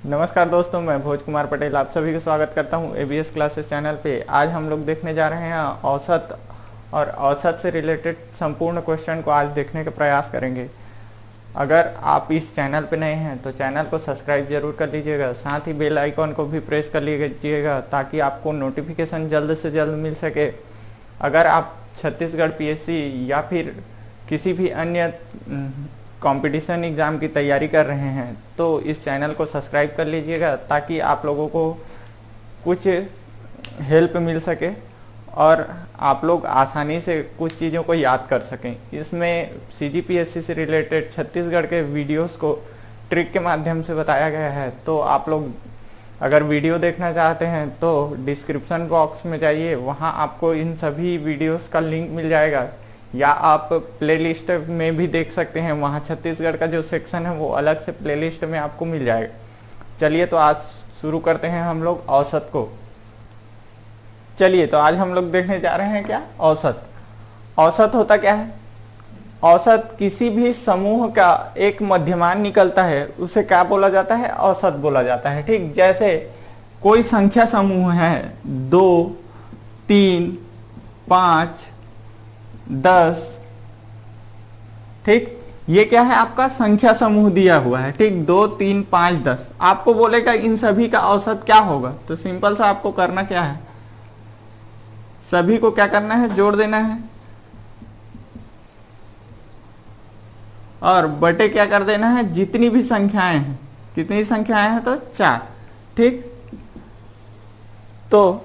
नमस्कार दोस्तों, मैं भोज कुमार पटेल आप सभी का स्वागत करता हूं एबीएस क्लासेस चैनल पे। आज हम लोग देखने जा रहे हैं औसत और औसत से रिलेटेड संपूर्ण क्वेश्चन को आज देखने का प्रयास करेंगे। अगर आप इस चैनल पे नए हैं तो चैनल को सब्सक्राइब जरूर कर लीजिएगा, साथ ही बेल आइकॉन को भी प्रेस कर लीजिएगा ताकि आपको नोटिफिकेशन जल्द से जल्द मिल सके। अगर आप छत्तीसगढ़ पीएससी या फिर किसी भी अन्य कंपटीशन एग्ज़ाम की तैयारी कर रहे हैं तो इस चैनल को सब्सक्राइब कर लीजिएगा ताकि आप लोगों को कुछ हेल्प मिल सके और आप लोग आसानी से कुछ चीज़ों को याद कर सकें। इसमें सीजीपीएससी से रिलेटेड छत्तीसगढ़ के वीडियोस को ट्रिक के माध्यम से बताया गया है। तो आप लोग अगर वीडियो देखना चाहते हैं तो डिस्क्रिप्शन बॉक्स में जाइए, वहाँ आपको इन सभी वीडियोस का लिंक मिल जाएगा, या आप प्लेलिस्ट में भी देख सकते हैं। वहाँ छत्तीसगढ़ का जो सेक्शन है वो अलग से प्लेलिस्ट में आपको मिल जाएगा। चलिए तो आज शुरू करते हैं हम लोग औसत को। चलिए तो आज हम लोग देखने जा रहे हैं क्या, औसत। औसत होता क्या है? औसत किसी भी समूह का एक मध्यमान निकलता है, उसे क्या बोला जाता है? औसत बोला जाता है। ठीक, जैसे कोई संख्या समूह है 2, 3, 5, 10। ठीक, ये क्या है? आपका संख्या समूह दिया हुआ है। ठीक, 2, 3, 5, 10। आपको बोलेगा इन सभी का औसत क्या होगा, तो सिंपल सा आपको करना क्या है, सभी को क्या करना है, जोड़ देना है और बटे क्या कर देना है, जितनी भी संख्याएं हैं। कितनी संख्याएं हैं? तो 4। ठीक, तो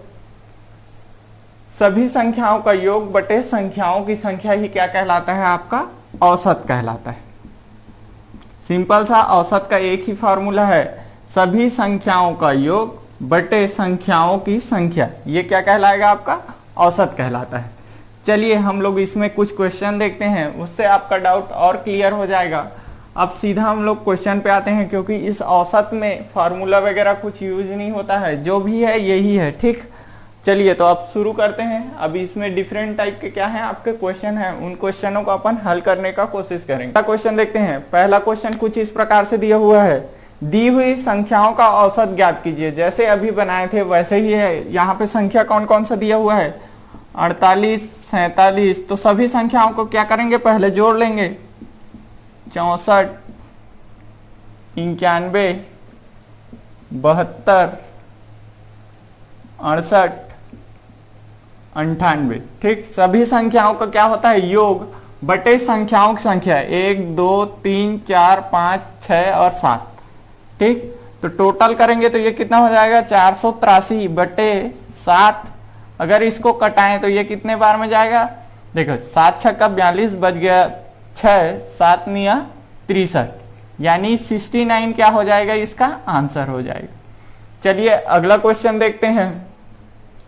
सभी संख्याओं का योग बटे संख्याओं की संख्या ही क्या कहलाता है? आपका औसत कहलाता है। सिंपल सा औसत का एक ही फॉर्मूला है, सभी संख्याओं का योग बटे संख्याओं की संख्या। ये क्या कहलाएगा? आपका औसत कहलाता है। चलिए हम लोग इसमें कुछ क्वेश्चन देखते हैं, उससे आपका डाउट और क्लियर हो जाएगा। अब सीधा हम लोग क्वेश्चन पे आते हैं, क्योंकि इस औसत में फार्मूला वगैरह कुछ यूज नहीं होता है, जो भी है यही है। ठीक, चलिए तो अब शुरू करते हैं। अभी इसमें डिफरेंट टाइप के क्या हैं आपके क्वेश्चन हैं, उन क्वेश्चनों को अपन हल करने का कोशिश करेंगे। पहला क्वेश्चन देखते हैं। पहला क्वेश्चन कुछ इस प्रकार से दिया हुआ है, दी हुई संख्याओं का औसत ज्ञात कीजिए। जैसे अभी बनाए थे वैसे ही है। यहाँ पे संख्या कौन कौन सा दिया हुआ है? 48, 47। तो सभी संख्याओं को क्या करेंगे, पहले जोड़ लेंगे। 64, 91, 72, 68, 98। ठीक, सभी संख्याओं का क्या होता है, योग बटे संख्याओं की संख्या। 1, 2, 3, 4, 5, 6 और 7। ठीक, तो टोटल करेंगे तो ये कितना हो जाएगा, 483 बटे 7। अगर इसको कटाएं तो ये कितने बार में जाएगा? देखो 7 छक्का 42 बच गया 6, 7 निया 63, यानी 69 क्या हो जाएगा, इसका आंसर हो जाएगा। चलिए अगला क्वेश्चन देखते हैं।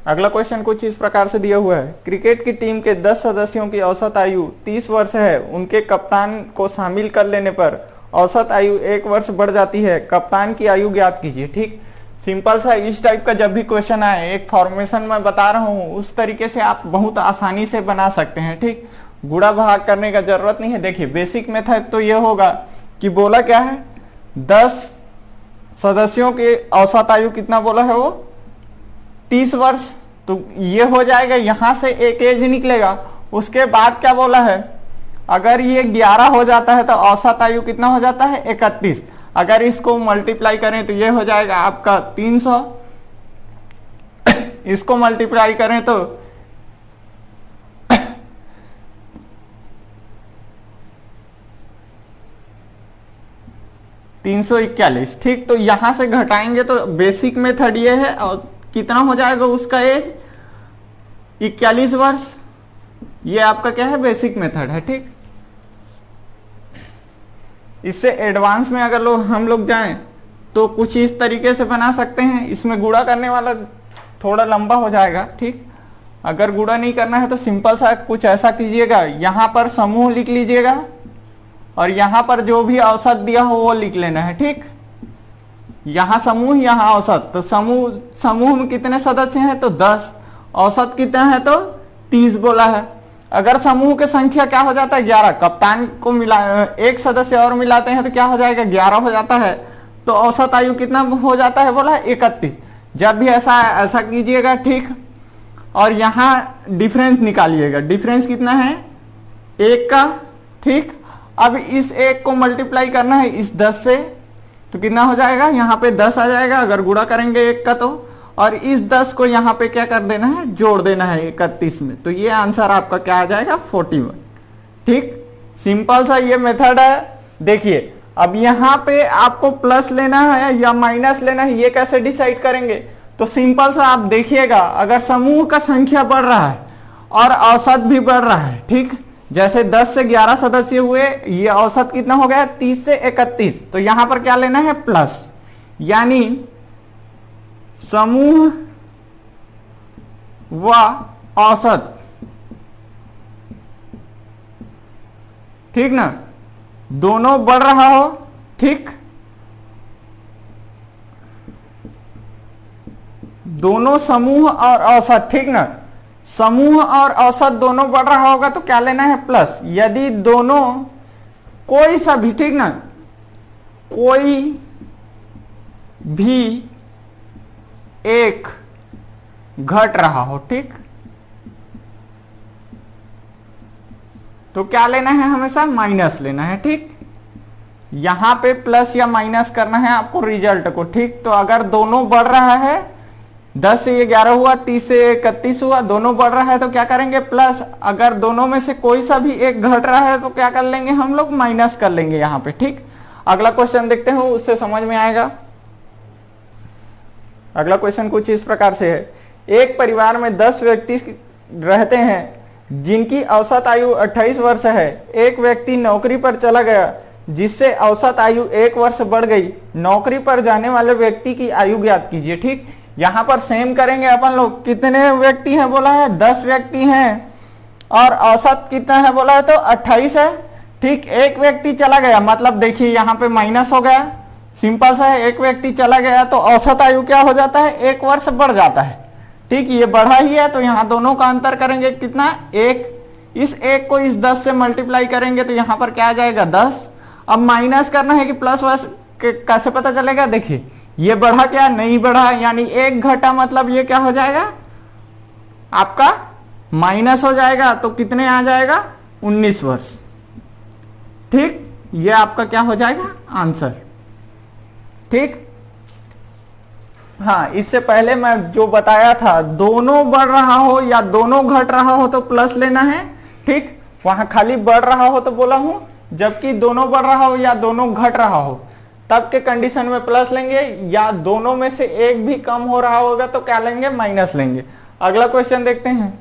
अगला क्वेश्चन कुछ इस प्रकार से दिया हुआ है, क्रिकेट की टीम के 10 सदस्यों की औसत आयु 30 वर्ष है। उनके कप्तान को शामिल कर लेने पर औसत आयु 1 वर्ष बढ़ जाती है। कप्तान की आयु ज्ञात कीजिए। ठीक, सिंपल सा इस टाइप का जब भी क्वेश्चन आए, एक फॉर्मेशन में बता रहा हूं उस तरीके से आप बहुत आसानी से बना सकते हैं। ठीक, गुणा भाग करने का जरूरत नहीं है। देखिए बेसिक मेथड तो ये होगा कि बोला क्या है, 10 सदस्यों की औसत आयु कितना बोला है वो, 30 वर्ष। तो ये हो जाएगा, यहां से एक एज निकलेगा। उसके बाद क्या बोला है, अगर ये 11 हो जाता है तो औसत आयु कितना हो जाता है, 31। अगर इसको मल्टीप्लाई करें तो ये हो जाएगा आपका 300। इसको मल्टीप्लाई करें तो 341। ठीक, तो यहां से घटाएंगे तो बेसिक मेथड ये है, और कितना हो जाएगा उसका एज, 41 वर्ष। ये आपका क्या है, बेसिक मेथड है। ठीक, इससे एडवांस में अगर हम लोग जाएं तो कुछ इस तरीके से बना सकते हैं। इसमें गुणा करने वाला थोड़ा लंबा हो जाएगा। ठीक, अगर गुणा नहीं करना है तो सिंपल सा कुछ ऐसा कीजिएगा, यहां पर समूह लिख लीजिएगा और यहां पर जो भी औसत दिया हो वो लिख लेना है। ठीक, यहां समूह यहां औसत। तो समूह में कितने सदस्य हैं, तो 10। औसत कितना है, तो 30 बोला है। अगर समूह की संख्या क्या हो जाता है, 11, कप्तान को मिला एक सदस्य और मिलाते हैं तो क्या हो जाएगा, 11 हो जाता है। तो औसत आयु कितना हो जाता है बोला 31। जब भी ऐसा कीजिएगा, ठीक। और यहां डिफरेंस निकालिएगा, डिफरेंस कितना है 1 का, ठीक। अब इस 1 को मल्टीप्लाई करना है इस 10 से, तो कितना हो जाएगा, यहाँ पे 10 आ जाएगा अगर गुणा करेंगे 1 का तो। और इस 10 को यहाँ पे क्या कर देना है, जोड़ देना है 31 में, तो ये आंसर आपका क्या आ जाएगा 41, ठीक। सिंपल सा ये मेथड है। देखिए अब यहाँ पे आपको प्लस लेना है या माइनस लेना है, ये कैसे डिसाइड करेंगे, तो सिंपल सा आप देखिएगा, अगर समूह का संख्या बढ़ रहा है और औसत भी बढ़ रहा है, ठीक। जैसे 10 से 11 सदस्य हुए, ये औसत कितना हो गया 30 से 31, तो यहां पर क्या लेना है प्लस, यानी समूह व औसत, ठीक ना, दोनों बढ़ रहा हो, ठीक। दोनों समूह और औसत, ठीक ना, समूह और औसत दोनों बढ़ रहा होगा तो क्या लेना है प्लस। यदि दोनों कोई सा भी, ठीक ना, कोई भी एक घट रहा हो, ठीक, तो क्या लेना है, हमेशा माइनस लेना है, ठीक। यहां पे प्लस या माइनस करना है आपको रिजल्ट को, ठीक। तो अगर दोनों बढ़ रहा है, 10 से ये 11 हुआ, 30 से 31 हुआ, दोनों बढ़ रहा है तो क्या करेंगे प्लस। अगर दोनों में से कोई सा भी एक घट रहा है तो क्या कर लेंगे हम लोग, माइनस कर लेंगे यहां पे, ठीक। अगला क्वेश्चन देखते हैं, उससे समझ में आएगा। अगला क्वेश्चन कुछ इस प्रकार से है, एक परिवार में 10 व्यक्ति रहते हैं जिनकी औसत आयु 28 वर्ष है। एक व्यक्ति नौकरी पर चला गया जिससे औसत आयु 1 वर्ष बढ़ गई। नौकरी पर जाने वाले व्यक्ति की आयु ज्ञात कीजिए, ठीक। यहां पर सेम करेंगे अपन लोग, कितने व्यक्ति हैं बोला है 10 व्यक्ति हैं और औसत कितना है बोला है तो 28 है, ठीक। एक व्यक्ति चला गया, मतलब देखिए यहां पे माइनस हो गया, सिंपल सा है, एक व्यक्ति चला गया तो औसत आयु क्या हो जाता है 1 वर्ष बढ़ जाता है, ठीक। ये बढ़ा ही है तो यहाँ दोनों का अंतर करेंगे कितना 1, इस 1 को इस 10 से मल्टीप्लाई करेंगे तो यहाँ पर क्या आ जाएगा 10। अब माइनस करना है कि प्लस वस कैसे पता चलेगा, देखिए ये बढ़ा क्या नहीं बढ़ा, यानी 1 घटा, मतलब ये क्या हो जाएगा आपका माइनस हो जाएगा, तो कितने आ जाएगा 19 वर्ष, ठीक। ये आपका क्या हो जाएगा आंसर, ठीक। हाँ, इससे पहले मैं जो बताया था, दोनों बढ़ रहा हो या दोनों घट रहा हो तो प्लस लेना है, ठीक। वहां खाली बढ़ रहा हो तो बोला हूं, जबकि दोनों बढ़ रहा हो या दोनों घट रहा हो तब के कंडीशन में प्लस लेंगे, या दोनों में से एक भी कम हो रहा होगा तो क्या लेंगे माइनस लेंगे। अगला क्वेश्चन देखते हैं,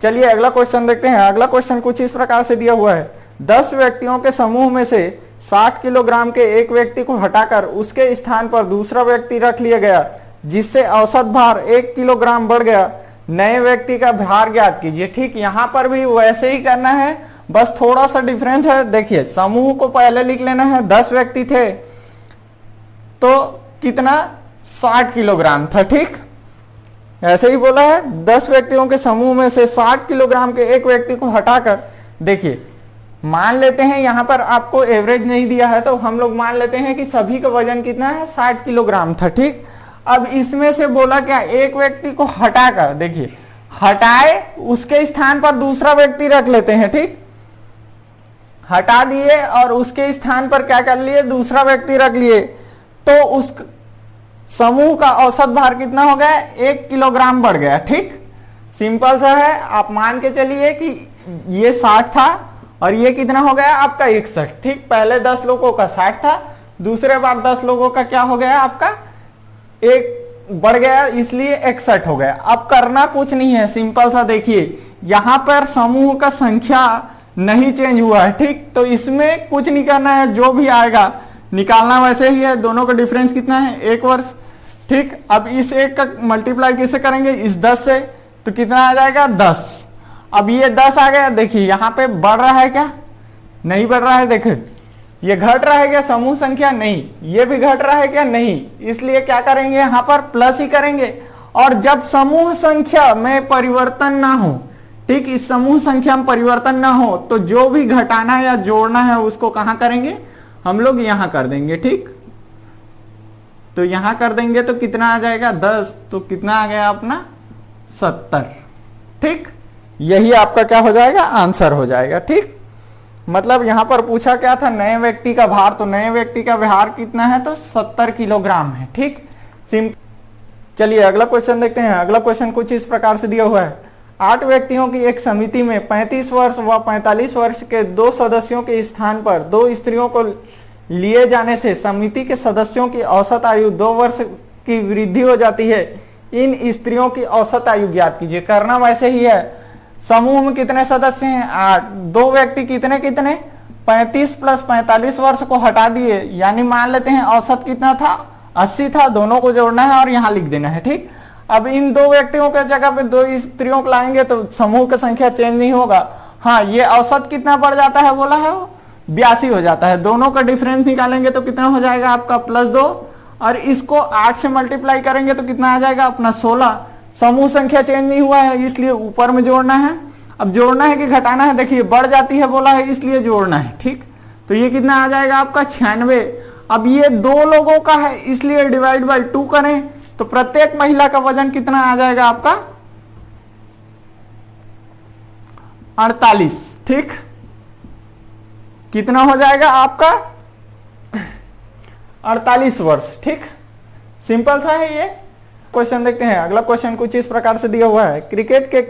चलिए अगला क्वेश्चन देखते हैं। अगला क्वेश्चन कुछ इस प्रकार से दिया हुआ है, 10 व्यक्तियों के समूह में से 60 किलोग्राम के एक व्यक्ति को हटाकर उसके स्थान पर दूसरा व्यक्ति रख लिया गया जिससे औसत भार 1 किलोग्राम बढ़ गया। नए व्यक्ति का भार ज्ञात कीजिए, ठीक। यहां पर भी वैसे ही करना है, बस थोड़ा सा डिफरेंस है। देखिए समूह को पहले लिख लेना है, 10 व्यक्ति थे तो कितना 60 किलोग्राम था, ठीक। ऐसे ही बोला है 10 व्यक्तियों के समूह में से 60 किलोग्राम के एक व्यक्ति को हटाकर, देखिए मान लेते हैं यहां पर आपको एवरेज नहीं दिया है तो हम लोग मान लेते हैं कि सभी का वजन कितना है 60 किलोग्राम था, ठीक। अब इसमें से बोला क्या, एक व्यक्ति को हटाकर, देखिए हटाए उसके स्थान पर दूसरा व्यक्ति रख लेते हैं, ठीक। हटा दिए और उसके स्थान पर क्या कर लिए, दूसरा व्यक्ति रख लिए, तो उस समूह का औसत भार कितना हो गया 1 किलोग्राम बढ़ गया, ठीक। सिंपल सा है, आप मान के चलिए कि ये 60 था और ये कितना हो गया आपका 61, ठीक। पहले 10 लोगों का 60 था, दूसरे बार 10 लोगों का क्या हो गया आपका 1 बढ़ गया, इसलिए 61 हो गया। अब करना कुछ नहीं है, सिंपल सा देखिए यहां पर समूह का संख्या नहीं चेंज हुआ है, ठीक। तो इसमें कुछ नहीं करना है, जो भी आएगा निकालना वैसे ही है। दोनों का डिफरेंस कितना है 1 वर्ष, ठीक। अब इस 1 का मल्टीप्लाई कैसे करेंगे, इस 10 से, तो कितना आ जाएगा 10। अब ये 10 आ गया, देखिए यहां पे बढ़ रहा है क्या, नहीं बढ़ रहा है, देखिए ये घट रहा है क्या समूह संख्या, नहीं। ये भी घट रहा है क्या, नहीं। इसलिए क्या करेंगे यहां पर प्लस ही करेंगे। और जब समूह संख्या में परिवर्तन ना हो, ठीक, इस समूह संख्या में परिवर्तन ना हो तो जो भी घटाना या जोड़ना है उसको कहां करेंगे, हम लोग यहां कर देंगे। ठीक, तो यहां कर देंगे तो कितना आ जाएगा 10, तो कितना आ गया अपना 70। ठीक, यही आपका क्या हो जाएगा, आंसर हो जाएगा। ठीक, मतलब यहां पर पूछा क्या था, नए व्यक्ति का भार, तो नए व्यक्ति का भार कितना है, तो 70 किलोग्राम है। ठीक, चलिए अगला क्वेश्चन देखते हैं। अगला क्वेश्चन कुछ इस प्रकार से दिया हुआ है, 8 व्यक्तियों की एक समिति में 35 वर्ष व 45 वर्ष के 2 सदस्यों के स्थान पर 2 स्त्रियों को लिए जाने से समिति के सदस्यों की औसत आयु 2 वर्ष की वृद्धि हो जाती है। इन स्त्रियों की औसत आयु ज्ञात कीजिए। करना वैसे ही है, समूह में कितने सदस्य हैं, 8, 2 व्यक्ति कितने कितने 35 प्लस 45 वर्ष को हटा दिए, यानी मान लेते हैं औसत कितना था, 80 था। दोनों को जोड़ना है और यहां लिख देना है। ठीक, अब इन 2 व्यक्तियों के जगह पे 2 स्त्रियों को लाएंगे तो समूह की संख्या चेंज नहीं होगा। हाँ, ये औसत कितना बढ़ जाता है, बोला है वो 82 हो जाता है। दोनों का डिफरेंस निकालेंगे तो कितना हो जाएगा आपका +2, और इसको 8 से मल्टीप्लाई करेंगे तो कितना आ जाएगा अपना 16। समूह संख्या चेंज नहीं हुआ है, इसलिए ऊपर में जोड़ना है। अब जोड़ना है कि घटाना है, देखिए बढ़ जाती है बोला है, इसलिए जोड़ना है। ठीक, तो ये कितना आ जाएगा आपका 96। अब ये 2 लोगों का है, इसलिए डिवाइड बाय 2 करें तो प्रत्येक महिला का वजन कितना आ जाएगा आपका 48। ठीक, कितना हो जाएगा आपका 48 वर्ष। ठीक, सिंपल सा है ये क्वेश्चन। देखते हैं अगला क्वेश्चन कुछ इस प्रकार से दिया हुआ है, क्रिकेट के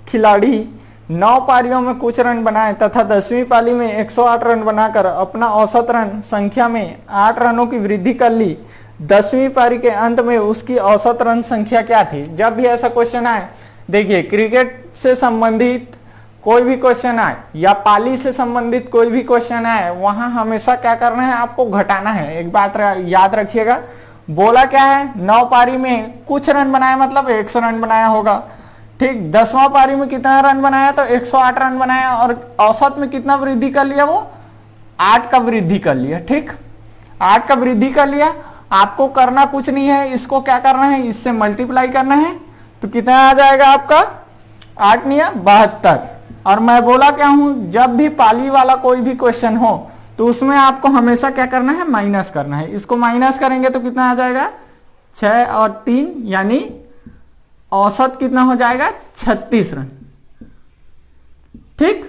खिलाड़ी 9 पारियों में कुछ रन बनाए तथा 10वीं पारी में 108 रन बनाकर अपना औसत रन संख्या में 8 रनों की वृद्धि कर ली। 10वीं पारी के अंत में उसकी औसत रन संख्या क्या थी। जब भी ऐसा क्वेश्चन आए, देखिए क्रिकेट से संबंधित कोई भी क्वेश्चन आए या पाली से संबंधित कोई भी क्वेश्चन आए, वहां हमेशा क्या करना है, आपको घटाना है। एक बात याद रखिएगा, बोला क्या है, 9 पारी में कुछ रन बनाया मतलब 100 रन बनाया होगा। ठीक, 10वां पारी में कितना रन बनाया, तो 108 रन बनाया, और औसत में कितना वृद्धि कर लिया, वो 8 का वृद्धि कर लिया। ठीक, 8 का वृद्धि कर लिया। आपको करना कुछ नहीं है, इसको क्या करना है, इससे मल्टीप्लाई करना है, तो कितना आ जाएगा आपका 8 निया 72। और मैं बोला क्या हूं, जब भी पाली वाला कोई भी क्वेश्चन हो तो उसमें आपको हमेशा क्या करना है, माइनस करना है। इसको माइनस करेंगे तो कितना आ जाएगा 6 और 3, यानी औसत कितना हो जाएगा 36 रन। ठीक,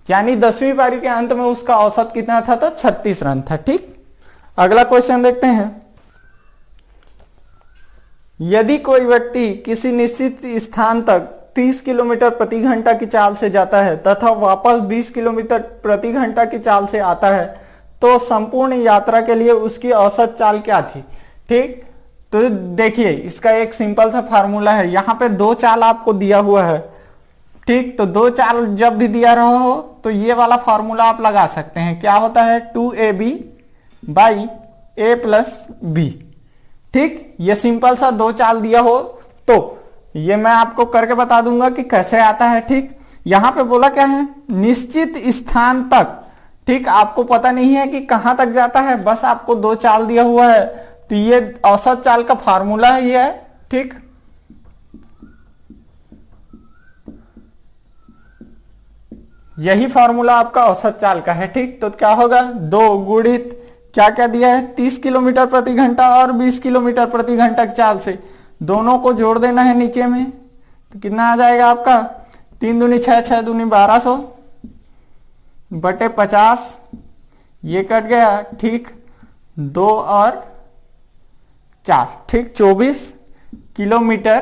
यानी 10वीं पारी के अंत में उसका औसत कितना था, तो 36 रन था। ठीक, अगला क्वेश्चन देखते हैं, यदि कोई व्यक्ति किसी निश्चित स्थान तक 30 किलोमीटर प्रति घंटा की चाल से जाता है तथा वापस 20 किलोमीटर प्रति घंटा की चाल से आता है, तो संपूर्ण यात्रा के लिए उसकी औसत चाल क्या थी। ठीक, तो देखिए इसका एक सिंपल सा फार्मूला है। यहाँ पे 2 चाल आपको दिया हुआ है। ठीक, तो 2 चाल जब भी दिया रहा हो तो ये वाला फार्मूला आप लगा सकते हैं। क्या होता है, 2ab by a plus b। ठीक, ये सिंपल सा 2 चाल दिया हो तो ये मैं आपको करके बता दूंगा कि कैसे आता है। ठीक, यहां पे बोला क्या है, निश्चित स्थान तक। ठीक, आपको पता नहीं है कि कहां तक जाता है, बस आपको 2 चाल दिया हुआ है, तो ये औसत चाल का फार्मूला ही है। ठीक, यही फार्मूला आपका औसत चाल का है। ठीक, तो क्या होगा, 2 गुणित क्या क्या दिया है, 30 किलोमीटर प्रति घंटा और 20 किलोमीटर प्रति घंटा की चाल से दोनों को जोड़ देना है नीचे में, तो कितना आ जाएगा आपका 3 दूनी 6, 6 दूनी 1200 बटे 50, ये कट गया। ठीक, 2 और 4, ठीक 24 किलोमीटर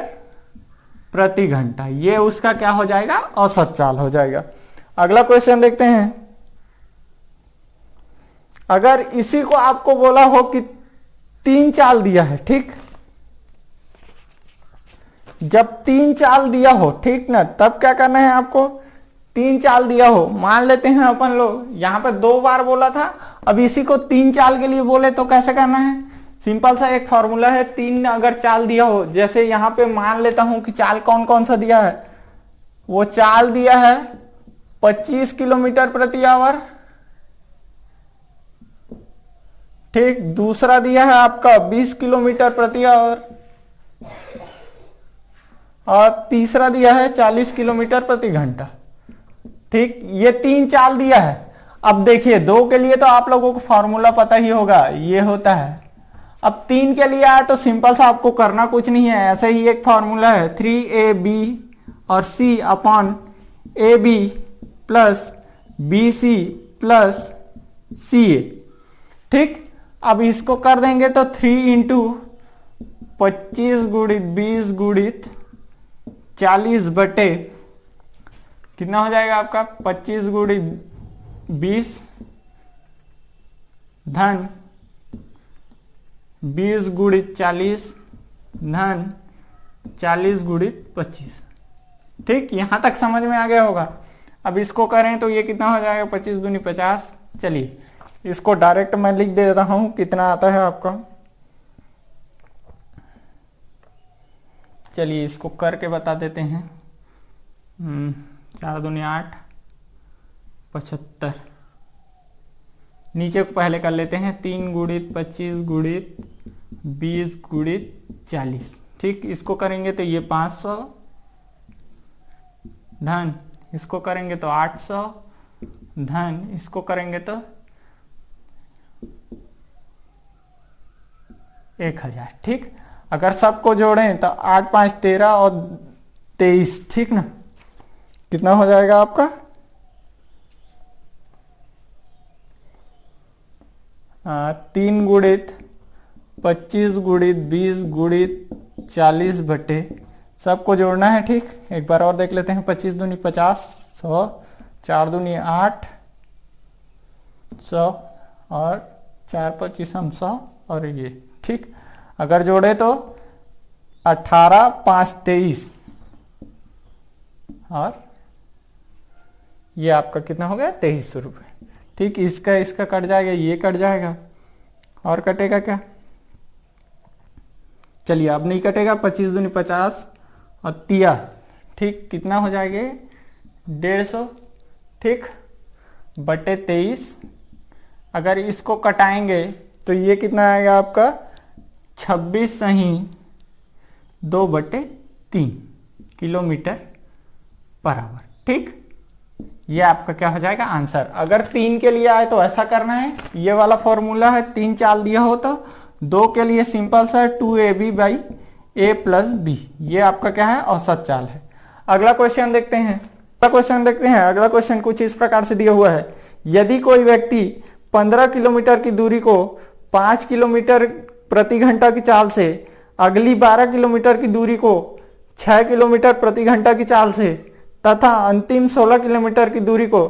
प्रति घंटा, ये उसका क्या हो जाएगा, औसत चाल हो जाएगा। अगला क्वेश्चन देखते हैं, अगर इसी को आपको बोला हो कि 3 चाल दिया है। ठीक, जब 3 चाल दिया हो, ठीक ना, तब क्या करना है आपको, 3 चाल दिया हो, मान लेते हैं अपन लोग यहां पे 2 बार बोला था, अब इसी को 3 चाल के लिए बोले तो कैसे करना है, सिंपल सा एक फॉर्मूला है। 3 अगर चाल दिया हो, जैसे यहां पे मान लेता हूं कि चाल कौन कौन सा दिया है, वो चाल दिया है 25 किलोमीटर प्रति आवर। ठीक, दूसरा दिया है आपका 20 किलोमीटर प्रति आवर, और तीसरा दिया है 40 किलोमीटर प्रति घंटा। ठीक, ये 3 चाल दिया है। अब देखिए 2 के लिए तो आप लोगों को फॉर्मूला पता ही होगा, ये होता है। अब 3 के लिए आया तो सिंपल सा आपको करना कुछ नहीं है, ऐसे ही एक फॉर्मूला है 3ab और c upon ab plus bc plus ca। ठीक, अब इसको कर देंगे तो 3 इंटू 25 गुणित 20 गुणित 40 बटे कितना हो जाएगा आपका 25 गुणित 20 धन 20 गुणित 40 धन 40 गुणित 25। ठीक, यहां तक समझ में आ गया होगा। अब इसको करें तो ये कितना हो जाएगा 25 दूनी 50। चलिए इसको डायरेक्ट मैं लिख देता हूं कितना आता है आपका। चलिए इसको करके बता देते हैं। 4 दूनी 8 75। नीचे को पहले कर लेते हैं 3 गुणित 25 गुणित 20 गुणित 40। ठीक, इसको करेंगे तो ये 500 धन इसको करेंगे तो 800 धन इसको करेंगे तो 1000। ठीक, अगर सबको जोड़ें तो 8 5 13 और 23। ठीक ना, कितना हो जाएगा आपका 3 गुणित 25 गुणित 20 गुणित 40 बटे सबको जोड़ना है। ठीक, एक बार और देख लेते हैं। 25 दूनी 50 100, 4 दूनी 8 100 और 4 25 हम 100 और ये। ठीक, अगर जोड़े तो 18 5 23 और ये आपका कितना हो गया 2300 रुपये। ठीक, इसका कट जाएगा, ये कट जाएगा और कटेगा क्या। चलिए अब नहीं कटेगा। 25 दूनी 50 और 3। ठीक, कितना हो जाएगा 150। ठीक, बटे 23। अगर इसको कटाएंगे तो ये कितना आएगा आपका 26 सही 2 बटे 3 किलोमीटर पर आवर। ठीक, ये आपका क्या हो जाएगा आंसर। अगर 3 के लिए आए तो ऐसा करना है, ये वाला फॉर्मूला है 3 चाल दिया हो तो 2 के लिए सिंपल सा 2ab by a plus B, ये आपका क्या है औसत चाल है। अगला क्वेश्चन देखते हैं। अगला क्वेश्चन कुछ इस प्रकार से दिया हुआ है। यदि कोई व्यक्ति 15 किलोमीटर की दूरी को 5 किलोमीटर प्रति घंटा की चाल से, अगली 12 किलोमीटर की दूरी को 6 किलोमीटर प्रति घंटा की चाल से तथा अंतिम 16 किलोमीटर की दूरी को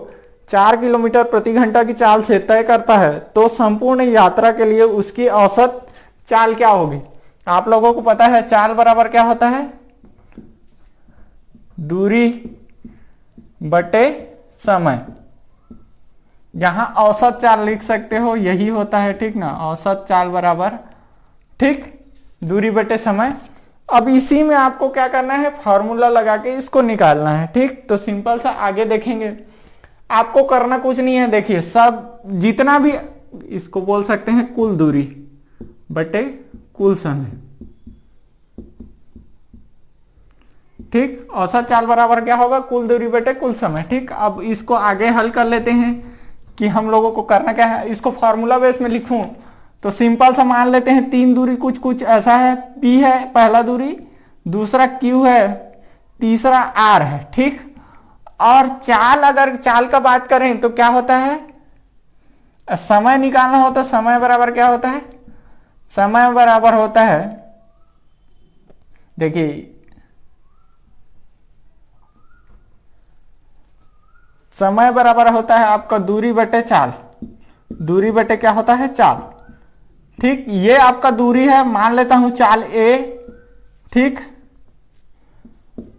4 किलोमीटर प्रति घंटा की चाल से तय करता है, तो संपूर्ण यात्रा के लिए उसकी औसत चाल क्या होगी। आप लोगों को पता है चाल बराबर क्या होता है, दूरी बटे समय। यहां औसत चाल लिख सकते हो, यही होता है। ठीक ना, औसत चाल बराबर ठीक दूरी बटे समय। अब इसी में आपको क्या करना है, फॉर्मूला लगा के इसको निकालना है। ठीक, तो सिंपल सा आगे देखेंगे, आपको करना कुछ नहीं है। देखिए सब जितना भी इसको बोल सकते हैं कुल दूरी बटे कुल समय। ठीक, औसत चाल बराबर क्या होगा कुल दूरी बटे कुल समय। ठीक, अब इसको आगे हल कर लेते हैं कि हम लोगों को करना क्या है। इसको फॉर्मूला बेस में लिखूं तो सिंपल सा मान लेते हैं 3 दूरी कुछ ऐसा है। P है पहला दूरी, दूसरा Q है, तीसरा R है। ठीक, और चाल, अगर चाल का बात करें तो क्या होता है, समय निकालना होता है। समय बराबर क्या होता है, समय बराबर होता है, देखिए समय बराबर होता है आपका दूरी बटे चाल। दूरी बटे क्या होता है चाल। ठीक, ये आपका दूरी है, मान लेता हूं चाल A। ठीक,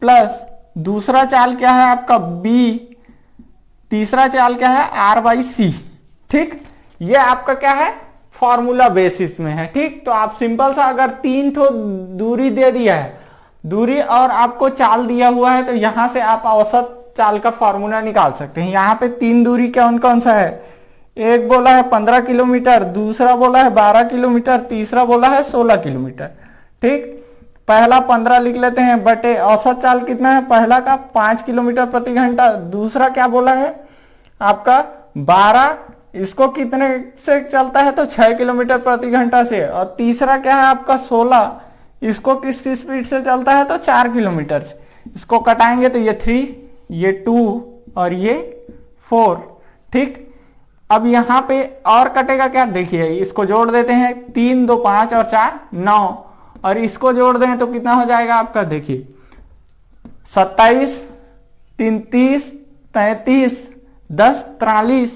प्लस दूसरा चाल क्या है आपका B, तीसरा चाल क्या है R बाई C। ठीक, ये आपका क्या है फॉर्मूला बेसिस में है। ठीक, तो आप सिंपल सा अगर 3 ठो दूरी दे दिया है, दूरी और आपको चाल दिया हुआ है, तो यहां से आप औसत चाल का फॉर्मूला निकाल सकते हैं। यहाँ पे 3 दूरी कौन कौन सा है, एक बोला है 15 किलोमीटर, दूसरा बोला है 12 किलोमीटर, तीसरा बोला है 16 किलोमीटर। ठीक, पहला 15 लिख लेते हैं बटे औसत चाल कितना है, पहला का 5 किलोमीटर प्रति घंटा, दूसरा क्या बोला है आपका 12 इसको कितने से चलता है तो 6 किलोमीटर प्रति घंटा से। और तीसरा क्या है आपका 16, इसको किस स्पीड से चलता है तो 4 किलोमीटर से। इसको कटाएंगे तो ये 3, ये 2 और ये 4। ठीक, अब यहां पे और कटेगा क्या, देखिए इसको जोड़ देते हैं, 3 2 5 और 4 9, और इसको जोड़ दें तो कितना हो जाएगा आपका, देखिए 27 3 30 33 10 43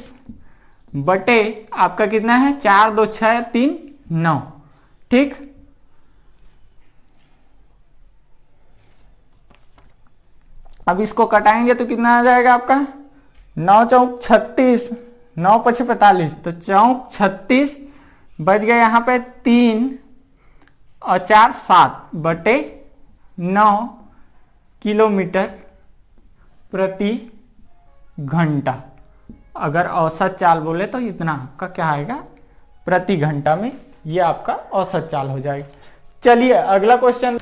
बटे आपका कितना है 4 2 6 3 9। ठीक, अब इसको कटाएंगे तो कितना आ जाएगा आपका 9 चौक 36, 9 5 45, तो चौक 36 बच गया यहाँ पे 3 और 4 7 बटे 9 किलोमीटर प्रति घंटा। अगर औसत चाल बोले तो इतना आपका क्या आएगा प्रति घंटा में, ये आपका औसत चाल हो जाएगा। चलिए अगला क्वेश्चन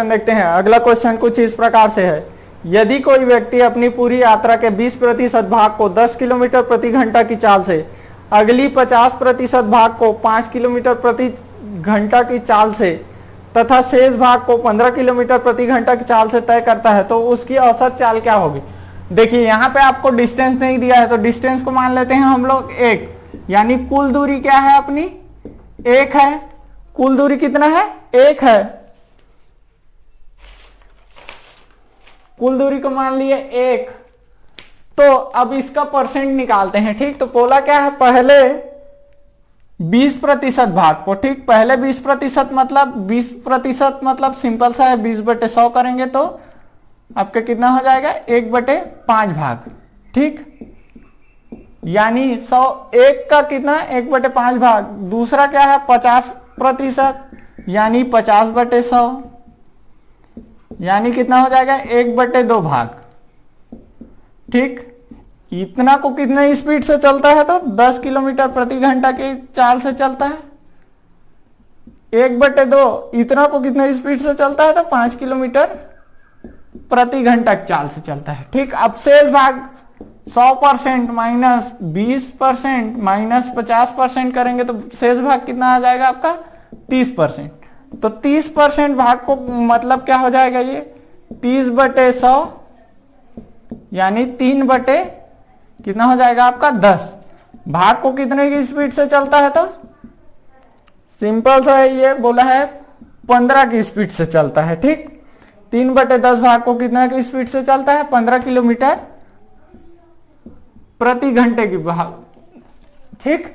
देखते हैं। अगला क्वेश्चन कुछ इस प्रकार से है, यदि कोई व्यक्ति अपनी पूरी यात्रा के 20% भाग को 10 किलोमीटर प्रति घंटा की चाल से, अगली 50% भाग को 5 किलोमीटर प्रति घंटा की चाल से तथा शेष भाग को 15 किलोमीटर प्रति घंटा की चाल से तय करता है, तो उसकी औसत चाल क्या होगी। देखिए यहाँ पे आपको डिस्टेंस नहीं दिया है, तो डिस्टेंस को मान लेते हैं हम लोग 1, यानी कुल दूरी क्या है अपनी 1 है। कुल दूरी कितना है 1 है, कुल दूरी को मान लिए 1। तो अब इसका परसेंट निकालते हैं। ठीक, तो बोला क्या है, पहले 20% भाग को, ठीक पहले 20% मतलब सिंपल सा है, 20/100 करेंगे तो आपका कितना हो जाएगा 1/5 भाग। ठीक, यानी 100 1 का कितना 1/5 भाग। दूसरा क्या है 50%, यानी 50/100, यानी कितना हो जाएगा 1/2 भाग। ठीक, इतना को कितने स्पीड से चलता है तो 10 किलोमीटर प्रति घंटा की चाल से चलता है। 1/2 इतना को कितने स्पीड से चलता है तो 5 किलोमीटर प्रति घंटा की चाल से चलता है। ठीक, अब शेष भाग 100% माइनस 20% माइनस 50% करेंगे तो शेष भाग कितना आ जाएगा आपका 30%। तो 30% भाग को मतलब क्या हो जाएगा ये 30/100, यानी 3 कितना हो जाएगा आपका 10। भाग को कितने की स्पीड से चलता है तो सिंपल सा है, ये बोला है 15 की स्पीड से चलता है। ठीक, 3/10 भाग को कितना की स्पीड से चलता है 15 किलोमीटर प्रति घंटे की भाग। ठीक,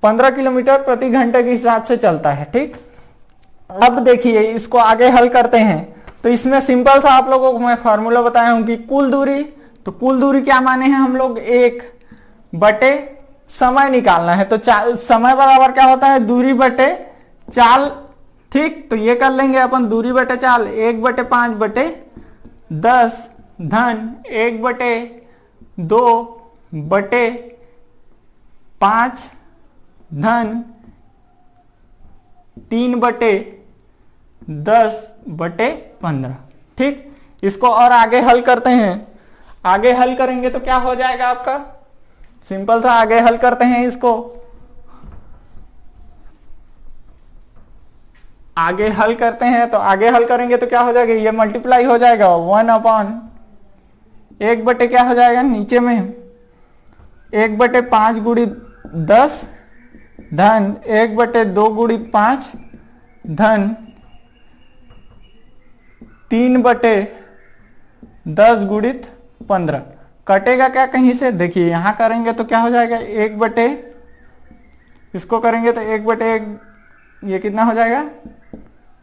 15 किलोमीटर प्रति घंटे के हिसाब से चलता है। ठीक, अब देखिए इसको आगे हल करते हैं। तो इसमें सिंपल सा आप लोगों को मैं फॉर्मूला बताया हूं कि कुल दूरी, तो कुल दूरी क्या माने हैं हम लोग 1 बटे समय निकालना है, तो समय बराबर क्या होता है दूरी बटे चाल। ठीक, तो ये कर लेंगे अपन, दूरी बटे चाल 1/5/10 धन 1/2/5 धन 3/10/15। ठीक, इसको और आगे हल करते हैं। आगे हल करेंगे तो क्या हो जाएगा आपका, सिंपल सा आगे हल करते हैं इसको। आगे हल करते हैं तो आगे हल करेंगे तो क्या हो जाएगा, ये मल्टीप्लाई हो जाएगा 1/1 बटे क्या हो जाएगा नीचे में 1/5 गुणित 10 धन 1/2 गुणित 5 धन 3/10 गुणित 15। कटेगा क्या कहीं से, देखिए यहां करेंगे तो क्या हो जाएगा इसको करेंगे तो 1/1 ये कितना हो जाएगा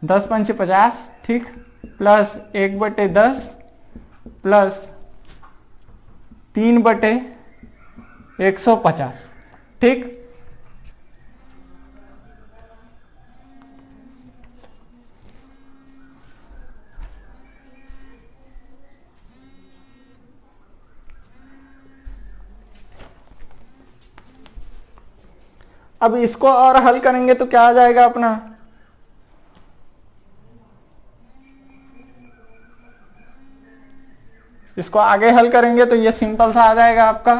10 पंचे 50। ठीक, प्लस 1/10 प्लस 3/150। ठीक, अब इसको और हल करेंगे तो क्या आ जाएगा अपना, इसको आगे हल करेंगे तो ये सिंपल सा आ जाएगा आपका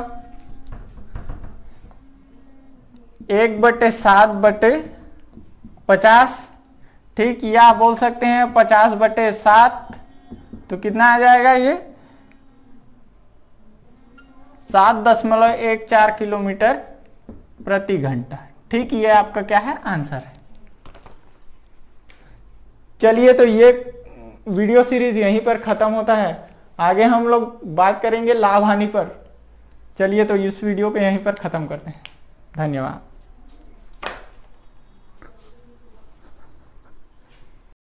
1/7/50, ठीक, या आप बोल सकते हैं 50/7, तो कितना आ जाएगा ये 7.14 किलोमीटर प्रति घंटा। ठीक, ये आपका क्या है, आंसर है। चलिए, तो ये वीडियो सीरीज यहीं पर खत्म होता है। आगे हम लोग बात करेंगे लाभ हानि पर। चलिए, तो इस वीडियो को यहीं पर खत्म करते हैं। धन्यवाद।